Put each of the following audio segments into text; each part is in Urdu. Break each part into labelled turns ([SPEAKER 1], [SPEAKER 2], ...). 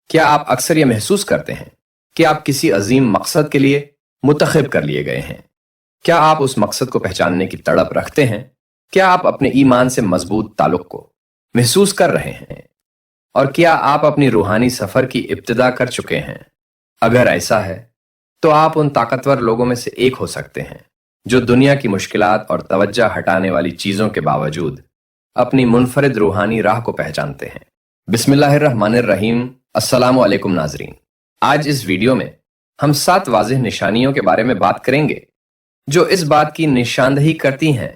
[SPEAKER 1] کیا آپ اکثر یہ محسوس کرتے ہیں کہ آپ کسی عظیم مقصد کے لیے منتخب کر لیے گئے ہیں؟ کیا آپ اس مقصد کو پہچاننے کی تڑپ رکھتے ہیں؟ کیا آپ اپنے ایمان سے مضبوط تعلق کو محسوس کر رہے ہیں؟ اور کیا آپ اپنی روحانی سفر کی ابتدا کر چکے ہیں؟ اگر ایسا ہے تو آپ ان طاقتور لوگوں میں سے ایک ہو سکتے ہیں جو دنیا کی مشکلات اور توجہ ہٹانے والی چیزوں کے باوجود اپنی منفرد روحانی راہ کو پہچانتے ہیں۔ بسم اللہ الرحمن الرحیم۔ السلام علیکم ناظرین، آج اس ویڈیو میں ہم 7 واضح نشانیوں کے بارے میں بات کریں گے جو اس بات کی نشاندہی کرتی ہیں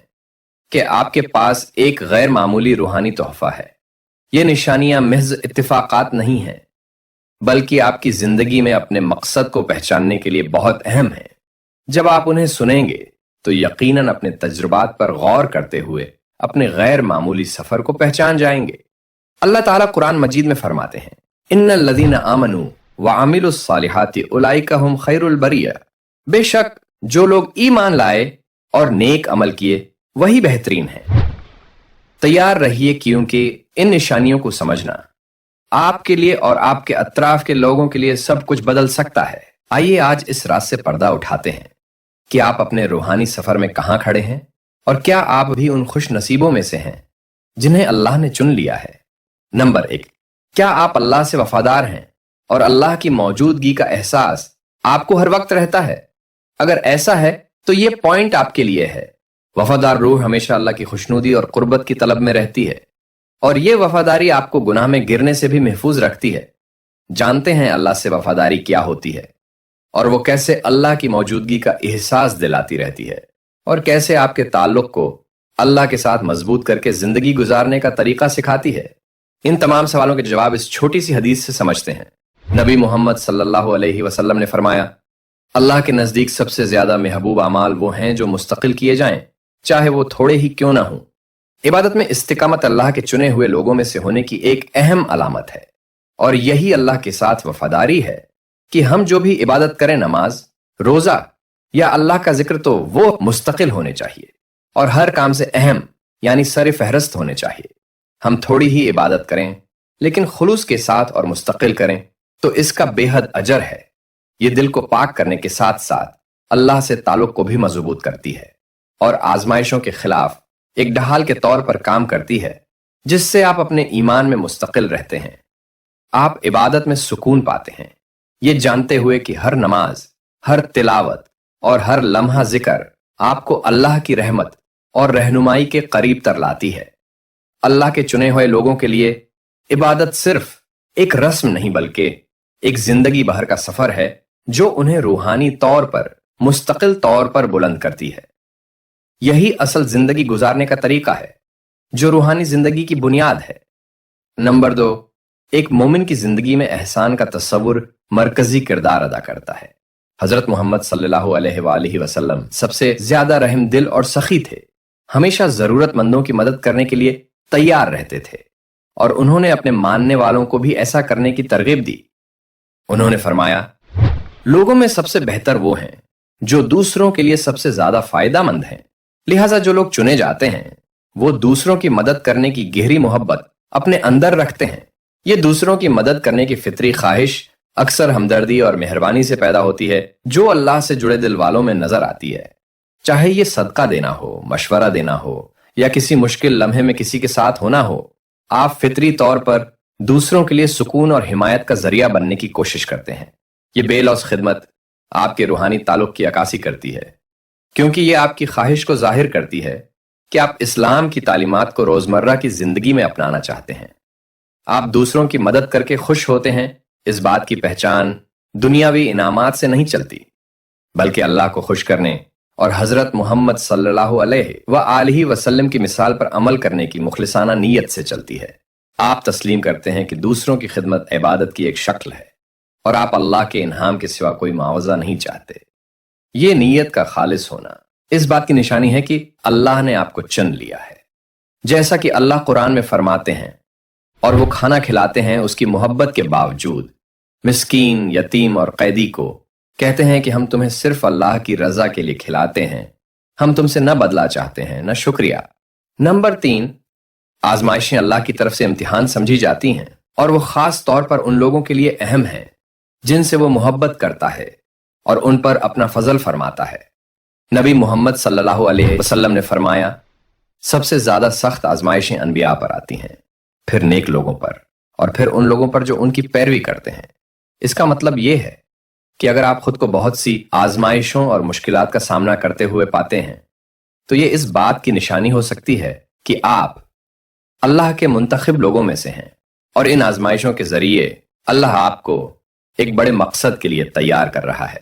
[SPEAKER 1] کہ آپ کے پاس ایک غیر معمولی روحانی تحفہ ہے۔ یہ نشانیاں محض اتفاقات نہیں ہیں بلکہ آپ کی زندگی میں اپنے مقصد کو پہچاننے کے لیے بہت اہم ہیں۔ جب آپ انہیں سنیں گے تو یقیناً اپنے تجربات پر غور کرتے ہوئے اپنے غیر معمولی سفر کو پہچان جائیں گے۔ اللہ تعالیٰ قرآن مجید میں فرماتے ہیں، ان الذین آمنوا وعملوا الصالحات اولئک ھم خیر البریہ۔ بے شک جو لوگ ایمان لائے اور نیک عمل کیے وہی بہترین ہیں۔ تیار رہیے کیونکہ ان نشانیوں کو سمجھنا آپ کے لیے اور آپ کے اطراف کے لوگوں کے لیے سب کچھ بدل سکتا ہے۔ آئیے آج اس راز سے پردہ اٹھاتے ہیں کہ آپ اپنے روحانی سفر میں کہاں کھڑے ہیں اور کیا آپ بھی ان خوش نصیبوں میں سے ہیں جنہیں اللہ نے چن لیا ہے۔ نمبر 1، کیا آپ اللہ سے وفادار ہیں اور اللہ کی موجودگی کا احساس آپ کو ہر وقت رہتا ہے؟ اگر ایسا ہے تو یہ پوائنٹ آپ کے لیے ہے۔ وفادار روح ہمیشہ اللہ کی خوشنودی اور قربت کی طلب میں رہتی ہے، اور یہ وفاداری آپ کو گناہ میں گرنے سے بھی محفوظ رکھتی ہے۔ جانتے ہیں اللہ سے وفاداری کیا ہوتی ہے اور وہ کیسے اللہ کی موجودگی کا احساس دلاتی رہتی ہے، اور کیسے آپ کے تعلق کو اللہ کے ساتھ مضبوط کر کے زندگی گزارنے کا طریقہ سکھاتی ہے۔ ان تمام سوالوں کے جواب اس چھوٹی سی حدیث سے سمجھتے ہیں۔ نبی محمد صلی اللہ علیہ وسلم نے فرمایا، اللہ کے نزدیک سب سے زیادہ محبوب اعمال وہ ہیں جو مستقل کیے جائیں، چاہے وہ تھوڑے ہی کیوں نہ ہوں۔ عبادت میں استقامت اللہ کے چنے ہوئے لوگوں میں سے ہونے کی ایک اہم علامت ہے، اور یہی اللہ کے ساتھ وفاداری ہے کہ ہم جو بھی عبادت کریں، نماز، روزہ یا اللہ کا ذکر، تو وہ مستقل ہونے چاہیے اور ہر کام سے اہم یعنی سر فہرست ہونے چاہیے۔ ہم تھوڑی ہی عبادت کریں لیکن خلوص کے ساتھ اور مستقل کریں تو اس کا بے حد اجر ہے۔ یہ دل کو پاک کرنے کے ساتھ ساتھ اللہ سے تعلق کو بھی مضبوط کرتی ہے اور آزمائشوں کے خلاف ایک ڈھال کے طور پر کام کرتی ہے، جس سے آپ اپنے ایمان میں مستقل رہتے ہیں۔ آپ عبادت میں سکون پاتے ہیں، یہ جانتے ہوئے کہ ہر نماز، ہر تلاوت اور ہر لمحہ ذکر آپ کو اللہ کی رحمت اور رہنمائی کے قریب تر لاتی ہے۔ اللہ کے چنے ہوئے لوگوں کے لیے عبادت صرف ایک رسم نہیں بلکہ ایک زندگی بھر کا سفر ہے جو انہیں روحانی طور پر مستقل طور پر بلند کرتی ہے۔ یہی اصل زندگی گزارنے کا طریقہ ہے جو روحانی زندگی کی بنیاد ہے۔ نمبر 2، ایک مومن کی زندگی میں احسان کا تصور مرکزی کردار ادا کرتا ہے۔ حضرت محمد صلی اللہ علیہ وآلہ وسلم سب سے زیادہ رحم دل اور سخی تھے، ہمیشہ ضرورت مندوں کی مدد کرنے کے لیے تیار رہتے تھے، اور انہوں نے اپنے ماننے والوں کو بھی ایسا کرنے کی ترغیب دی۔ انہوں نے فرمایا، لوگوں میں سب سے بہتر وہ ہیں جو دوسروں کے لیے سب سے زیادہ فائدہ مند ہیں۔ لہٰذا جو لوگ چنے جاتے ہیں وہ دوسروں کی مدد کرنے کی گہری محبت اپنے اندر رکھتے ہیں۔ یہ دوسروں کی مدد کرنے کی فطری خواہش اکثر ہمدردی اور مہربانی سے پیدا ہوتی ہے جو اللہ سے جڑے دل والوں میں نظر آتی ہے۔ چاہے یہ صدقہ دینا ہو، مشورہ دینا ہو یا کسی مشکل لمحے میں کسی کے ساتھ ہونا ہو، آپ فطری طور پر دوسروں کے لیے سکون اور حمایت کا ذریعہ بننے کی کوشش کرتے ہیں۔ یہ بے لوث خدمت آپ کے روحانی تعلق کی عکاسی کرتی ہے، کیونکہ یہ آپ کی خواہش کو ظاہر کرتی ہے کہ آپ اسلام کی تعلیمات کو روزمرہ کی زندگی میں اپنانا چاہتے ہیں۔ آپ دوسروں کی مدد کر کے خوش ہوتے ہیں۔ اس بات کی پہچان دنیاوی انعامات سے نہیں چلتی بلکہ اللہ کو خوش کرنے اور حضرت محمد صلی اللہ علیہ وآلہ وسلم کی مثال پر عمل کرنے کی مخلصانہ نیت سے چلتی ہے۔ آپ تسلیم کرتے ہیں کہ دوسروں کی خدمت عبادت کی ایک شکل ہے اور آپ اللہ کے انعام کے سوا کوئی معاوضہ نہیں چاہتے۔ یہ نیت کا خالص ہونا اس بات کی نشانی ہے کہ اللہ نے آپ کو چن لیا ہے، جیسا کہ اللہ قرآن میں فرماتے ہیں، اور وہ کھانا کھلاتے ہیں اس کی محبت کے باوجود مسکین، یتیم اور قیدی کو۔ کہتے ہیں کہ ہم تمہیں صرف اللہ کی رضا کے لیے کھلاتے ہیں، ہم تم سے نہ بدلہ چاہتے ہیں نہ شکریہ۔ نمبر 3، آزمائشیں اللہ کی طرف سے امتحان سمجھی جاتی ہیں۔ اور وہ خاص طور پر ان لوگوں کے لیے اہم ہیں جن سے وہ محبت کرتا ہے اور ان پر اپنا فضل فرماتا ہے۔ نبی محمد صلی اللہ علیہ وسلم نے فرمایا، سب سے زیادہ سخت آزمائشیں انبیاء پر آتی ہیں، پھر نیک لوگوں پر، اور پھر ان لوگوں پر جو ان کی پیروی کرتے ہیں۔ اس کا مطلب یہ ہے کہ اگر آپ خود کو بہت سی آزمائشوں اور مشکلات کا سامنا کرتے ہوئے پاتے ہیں تو یہ اس بات کی نشانی ہو سکتی ہے کہ آپ اللہ کے منتخب لوگوں میں سے ہیں، اور ان آزمائشوں کے ذریعے اللہ آپ کو ایک بڑے مقصد کے لیے تیار کر رہا ہے۔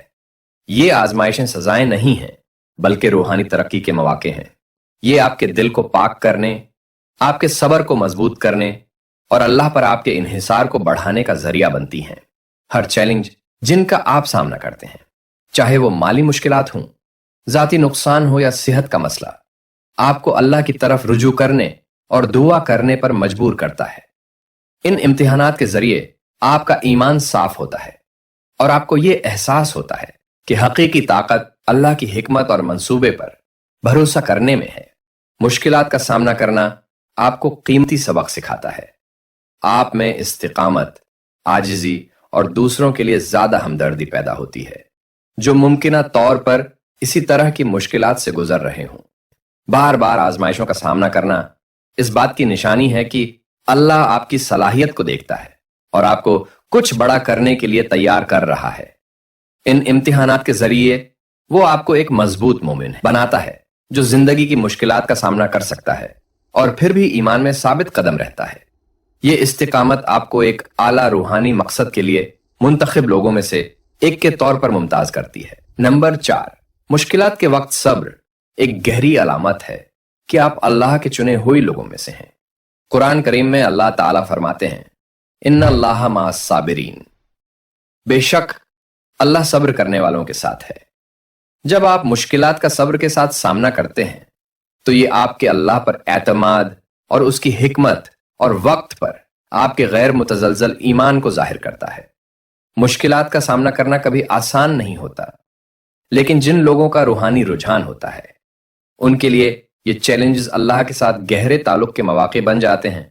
[SPEAKER 1] یہ آزمائشیں سزائیں نہیں ہیں بلکہ روحانی ترقی کے مواقع ہیں۔ یہ آپ کے دل کو پاک کرنے، آپ کے صبر کو مضبوط کرنے اور اللہ پر آپ کے انحصار کو بڑھانے کا ذریعہ بنتی ہیں۔ ہر چیلنج جن کا آپ سامنا کرتے ہیں، چاہے وہ مالی مشکلات ہوں، ذاتی نقصان ہو یا صحت کا مسئلہ، آپ کو اللہ کی طرف رجوع کرنے اور دعا کرنے پر مجبور کرتا ہے۔ ان امتحانات کے ذریعے آپ کا ایمان صاف ہوتا ہے اور آپ کو یہ احساس ہوتا ہے کہ حقیقی طاقت اللہ کی حکمت اور منصوبے پر بھروسہ کرنے میں ہے۔ مشکلات کا سامنا کرنا آپ کو قیمتی سبق سکھاتا ہے۔ آپ میں استقامت، عاجزی اور دوسروں کے لیے زیادہ ہمدردی پیدا ہوتی ہے، جو ممکنہ طور پر اسی طرح کی مشکلات سے گزر رہے ہوں۔ بار بار آزمائشوں کا سامنا کرنا اس بات کی نشانی ہے کہ اللہ آپ کی صلاحیت کو دیکھتا ہے اور آپ کو کچھ بڑا کرنے کے لیے تیار کر رہا ہے۔ ان امتحانات کے ذریعے وہ آپ کو ایک مضبوط مومن بناتا ہے جو زندگی کی مشکلات کا سامنا کر سکتا ہے اور پھر بھی ایمان میں ثابت قدم رہتا ہے۔ یہ استقامت آپ کو ایک اعلیٰ روحانی مقصد کے لیے منتخب لوگوں میں سے ایک کے طور پر ممتاز کرتی ہے۔ نمبر 4، مشکلات کے وقت صبر ایک گہری علامت ہے کہ آپ اللہ کے چنے ہوئے لوگوں میں سے ہیں۔ قرآن کریم میں اللہ تعالیٰ فرماتے ہیں، ان اللہ مع الصابرین، بے شک اللہ صبر کرنے والوں کے ساتھ ہے۔ جب آپ مشکلات کا صبر کے ساتھ سامنا کرتے ہیں تو یہ آپ کے اللہ پر اعتماد اور اس کی حکمت اور وقت پر آپ کے غیر متزلزل ایمان کو ظاہر کرتا ہے۔ مشکلات کا سامنا کرنا کبھی آسان نہیں ہوتا، لیکن جن لوگوں کا روحانی رجحان ہوتا ہے ان کے لیے یہ چیلنجز اللہ کے ساتھ گہرے تعلق کے مواقع بن جاتے ہیں۔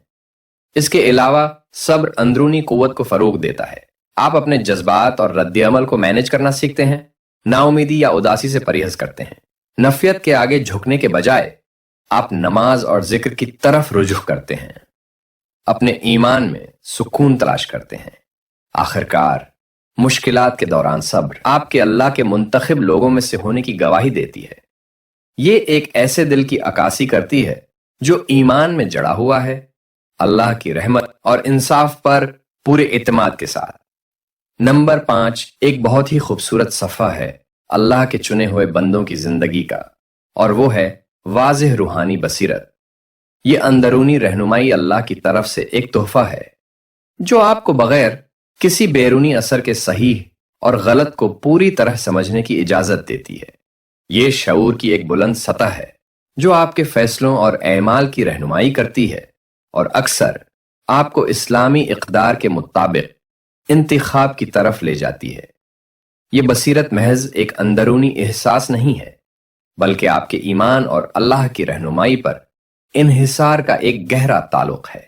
[SPEAKER 1] اس کے علاوہ صبر اندرونی قوت کو فروغ دیتا ہے۔ آپ اپنے جذبات اور رد عمل کو مینج کرنا سیکھتے ہیں، نا امیدی یا اداسی سے پرہیز کرتے ہیں۔ نفیت کے آگے جھکنے کے بجائے آپ نماز اور ذکر کی طرف رجوع کرتے ہیں، اپنے ایمان میں سکون تلاش کرتے ہیں۔ آخرکار مشکلات کے دوران صبر آپ کے اللہ کے منتخب لوگوں میں سے ہونے کی گواہی دیتی ہے۔ یہ ایک ایسے دل کی عکاسی کرتی ہے جو ایمان میں جڑا ہوا ہے، اللہ کی رحمت اور انصاف پر پورے اعتماد کے ساتھ۔ نمبر 5 ایک بہت ہی خوبصورت صفحہ ہے اللہ کے چنے ہوئے بندوں کی زندگی کا، اور وہ ہے واضح روحانی بصیرت۔ یہ اندرونی رہنمائی اللہ کی طرف سے ایک تحفہ ہے جو آپ کو بغیر کسی بیرونی اثر کے صحیح اور غلط کو پوری طرح سمجھنے کی اجازت دیتی ہے۔ یہ شعور کی ایک بلند سطح ہے جو آپ کے فیصلوں اور اعمال کی رہنمائی کرتی ہے اور اکثر آپ کو اسلامی اقدار کے مطابق انتخاب کی طرف لے جاتی ہے۔ یہ بصیرت محض ایک اندرونی احساس نہیں ہے بلکہ آپ کے ایمان اور اللہ کی رہنمائی پر انحصار کا ایک گہرا تعلق ہے۔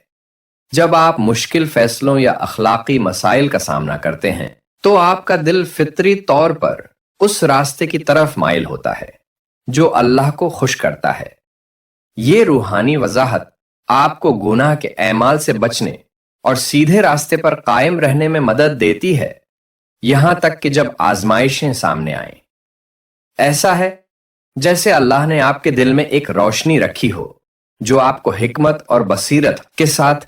[SPEAKER 1] جب آپ مشکل فیصلوں یا اخلاقی مسائل کا سامنا کرتے ہیں تو آپ کا دل فطری طور پر اس راستے کی طرف مائل ہوتا ہے جو اللہ کو خوش کرتا ہے۔ یہ روحانی وضاحت آپ کو گناہ کے اعمال سے بچنے اور سیدھے راستے پر قائم رہنے میں مدد دیتی ہے، یہاں تک کہ جب آزمائشیں سامنے آئیں۔ ایسا ہے جیسے اللہ نے آپ کے دل میں ایک روشنی رکھی ہو جو آپ کو حکمت اور بصیرت کے ساتھ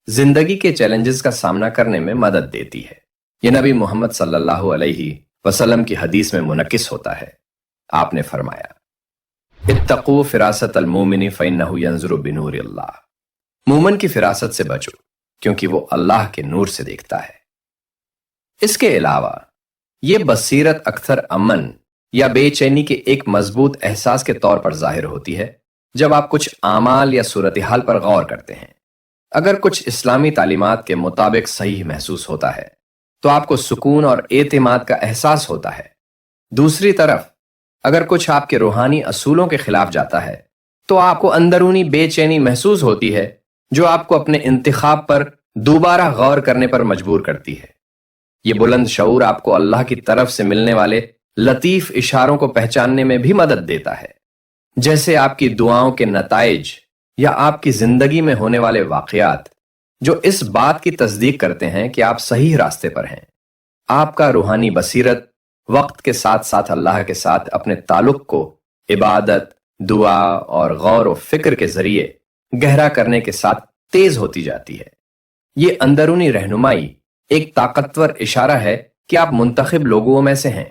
[SPEAKER 1] زندگی کے چیلنجز کا سامنا کرنے میں مدد دیتی ہے۔ یہ نبی محمد صلی اللہ علیہ وسلم کی حدیث میں منعکس ہوتا ہے۔ آپ نے فرمایا، اتقوا فراست المومن فإنہ ینظر بنور اللہ، مومن کی فراست سے بچو کیونکہ وہ اللہ کے نور سے دیکھتا ہے۔ اس کے علاوہ یہ بصیرت اکثر امن یا بے چینی کے ایک مضبوط احساس کے طور پر ظاہر ہوتی ہے جب آپ کچھ اعمال یا صورتحال پر غور کرتے ہیں۔ اگر کچھ اسلامی تعلیمات کے مطابق صحیح محسوس ہوتا ہے تو آپ کو سکون اور اعتماد کا احساس ہوتا ہے۔ دوسری طرف اگر کچھ آپ کے روحانی اصولوں کے خلاف جاتا ہے تو آپ کو اندرونی بے چینی محسوس ہوتی ہے جو آپ کو اپنے انتخاب پر دوبارہ غور کرنے پر مجبور کرتی ہے۔ یہ بلند شعور آپ کو اللہ کی طرف سے ملنے والے لطیف اشاروں کو پہچاننے میں بھی مدد دیتا ہے، جیسے آپ کی دعاؤں کے نتائج یا آپ کی زندگی میں ہونے والے واقعات جو اس بات کی تصدیق کرتے ہیں کہ آپ صحیح راستے پر ہیں۔ آپ کا روحانی بصیرت وقت کے ساتھ ساتھ اللہ کے ساتھ اپنے تعلق کو عبادت، دعا اور غور و فکر کے ذریعے گہرا کرنے کے ساتھ تیز ہوتی جاتی ہے۔ یہ اندرونی رہنمائی ایک طاقتور اشارہ ہے کہ آپ منتخب لوگوں میں سے ہیں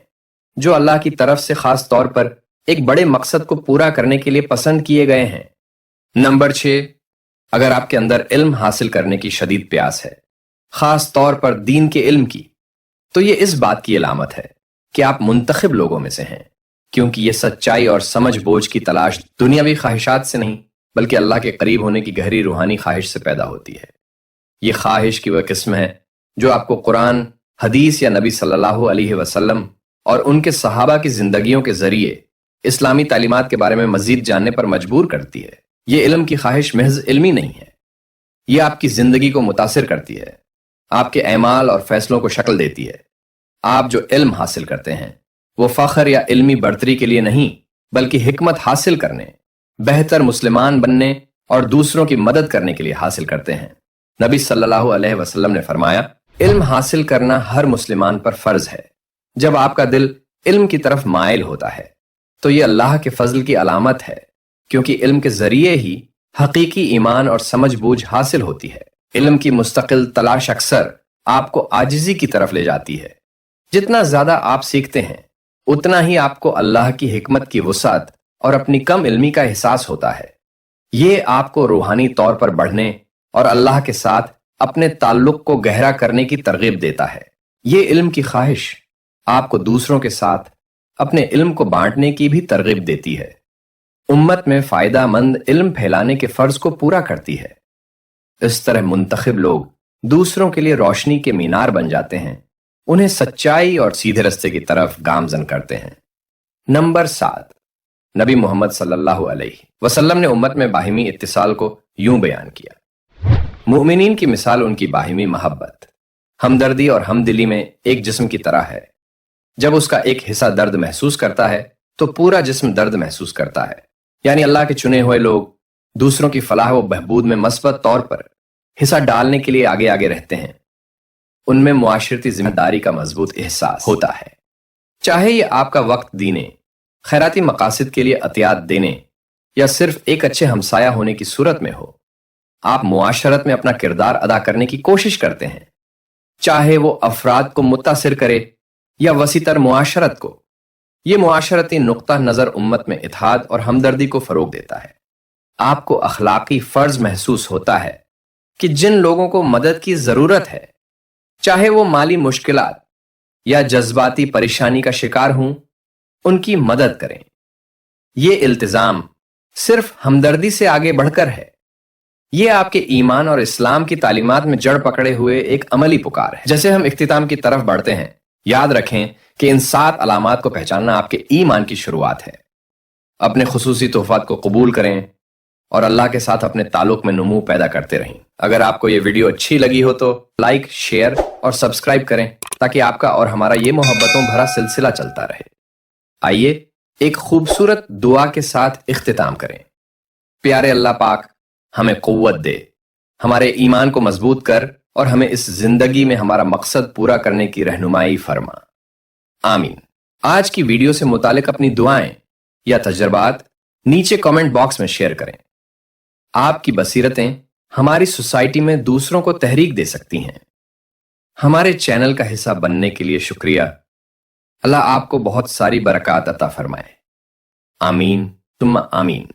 [SPEAKER 1] جو اللہ کی طرف سے خاص طور پر ایک بڑے مقصد کو پورا کرنے کے لیے پسند کیے گئے ہیں۔ نمبر 6، اگر آپ کے اندر علم حاصل کرنے کی شدید پیاس ہے، خاص طور پر دین کے علم کی، تو یہ اس بات کی علامت ہے کہ آپ منتخب لوگوں میں سے ہیں، کیونکہ یہ سچائی اور سمجھ بوجھ کی تلاش دنیاوی خواہشات سے نہیں بلکہ اللہ کے قریب ہونے کی گہری روحانی خواہش سے پیدا ہوتی ہے۔ یہ خواہش کی وہ قسم ہے جو آپ کو قرآن، حدیث یا نبی صلی اللہ علیہ وسلم اور ان کے صحابہ کی زندگیوں کے ذریعے اسلامی تعلیمات کے بارے میں مزید جاننے پر مجبور کرتی ہے۔ یہ علم کی خواہش محض علمی نہیں ہے، یہ آپ کی زندگی کو متاثر کرتی ہے، آپ کے اعمال اور فیصلوں کو شکل دیتی ہے۔ آپ جو علم حاصل کرتے ہیں وہ فخر یا علمی برتری کے لیے نہیں بلکہ حکمت حاصل کرنے، بہتر مسلمان بننے اور دوسروں کی مدد کرنے کے لیے حاصل کرتے ہیں۔ نبی صلی اللہ علیہ وسلم نے فرمایا، علم حاصل کرنا ہر مسلمان پر فرض ہے۔ جب آپ کا دل علم کی طرف مائل ہوتا ہے تو یہ اللہ کے فضل کی علامت ہے، کیونکہ علم کے ذریعے ہی حقیقی ایمان اور سمجھ بوجھ حاصل ہوتی ہے۔ علم کی مستقل تلاش اکثر آپ کو عاجزی کی طرف لے جاتی ہے۔ جتنا زیادہ آپ سیکھتے ہیں اتنا ہی آپ کو اللہ کی حکمت کی وسعت اور اپنی کم علمی کا احساس ہوتا ہے۔ یہ آپ کو روحانی طور پر بڑھنے اور اللہ کے ساتھ اپنے تعلق کو گہرا کرنے کی ترغیب دیتا ہے۔ یہ علم کی خواہش آپ کو دوسروں کے ساتھ اپنے علم کو بانٹنے کی بھی ترغیب دیتی ہے۔ امت میں فائدہ مند علم پھیلانے کے فرض کو پورا کرتی ہے۔ اس طرح منتخب لوگ دوسروں کے لیے روشنی کے مینار بن جاتے ہیں، انہیں سچائی اور سیدھے رستے کی طرف گامزن کرتے ہیں۔ نمبر 7، نبی محمد صلی اللہ علیہ وسلم نے امت میں باہمی اتصال کو یوں بیان کیا۔ مومنین کی مثال ان کی باہمی محبت، ہمدردی اور ہمدلی میں ایک جسم کی طرح ہے۔ جب اس کا ایک حصہ درد محسوس کرتا ہے تو پورا جسم درد محسوس کرتا ہے۔ یعنی اللہ کے چنے ہوئے لوگ دوسروں کی فلاح و بہبود میں مثبت طور پر حصہ ڈالنے کے لیے آگے آگے رہتے ہیں۔ ان میں معاشرتی ذمہ داری کا مضبوط احساس ہوتا ہے، چاہے یہ آپ کا وقت دینے، خیراتی مقاصد کے لیے عطیات دینے یا صرف ایک اچھے ہمسایہ ہونے کی صورت میں ہو۔ آپ معاشرت میں اپنا کردار ادا کرنے کی کوشش کرتے ہیں، چاہے وہ افراد کو متاثر کرے یا وسیع تر معاشرت کو۔ یہ معاشرتی نقطہ نظر امت میں اتحاد اور ہمدردی کو فروغ دیتا ہے۔ آپ کو اخلاقی فرض محسوس ہوتا ہے کہ جن لوگوں کو مدد کی ضرورت ہے، چاہے وہ مالی مشکلات یا جذباتی پریشانی کا شکار ہوں، ان کی مدد کریں۔ یہ التزام صرف ہمدردی سے آگے بڑھ کر ہے، یہ آپ کے ایمان اور اسلام کی تعلیمات میں جڑ پکڑے ہوئے ایک عملی پکار ہے۔ جیسے ہم اختتام کی طرف بڑھتے ہیں، یاد رکھیں کہ ان 7 علامات کو پہچاننا آپ کے ایمان کی شروعات ہے۔ اپنے خصوصی تحفات کو قبول کریں اور اللہ کے ساتھ اپنے تعلق میں نمو پیدا کرتے رہیں۔ اگر آپ کو یہ ویڈیو اچھی لگی ہو تو لائک، شیئر اور سبسکرائب کریں تاکہ آپ کا اور ہمارا یہ محبتوں بھرا سلسلہ چلتا رہے۔ آئیے ایک خوبصورت دعا کے ساتھ اختتام کریں۔ پیارے اللہ پاک ہمیں قوت دے، ہمارے ایمان کو مضبوط کر اور ہمیں اس زندگی میں ہمارا مقصد پورا کرنے کی رہنمائی فرما۔ آمین۔ آج کی ویڈیو سے متعلق اپنی دعائیں یا تجربات نیچے کامنٹ باکس میں شیئر کریں۔ آپ کی بصیرتیں ہماری سوسائٹی میں دوسروں کو تحریک دے سکتی ہیں۔ ہمارے چینل کا حصہ بننے کے لیے شکریہ۔ اللہ آپ کو بہت ساری برکات عطا فرمائے۔ آمین ثم آمین۔